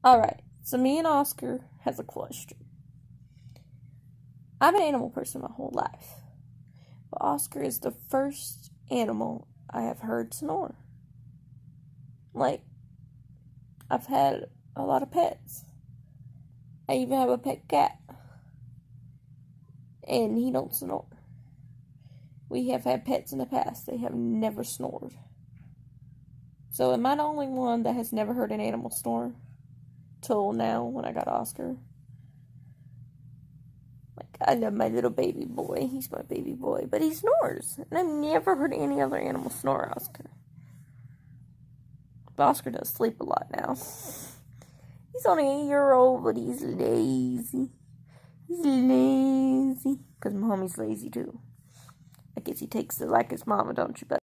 Alright, so me and Oscar has a question. I'm an animal person my whole life, but Oscar is the first animal I have heard snore. Like, I've had a lot of pets. I even have a pet cat, and he don't snore. We have had pets in the past, they have never snored. So am I the only one that has never heard an animal snore? Till now, when I got Oscar. Like, I love my little baby boy. He's my baby boy. But he snores. And I've never heard any other animal snore, Oscar. But Oscar does sleep a lot now. He's only 8-year-old, but he's lazy. He's lazy. Because mommy's lazy, too. I guess he takes to like his mama, don't you, buddy?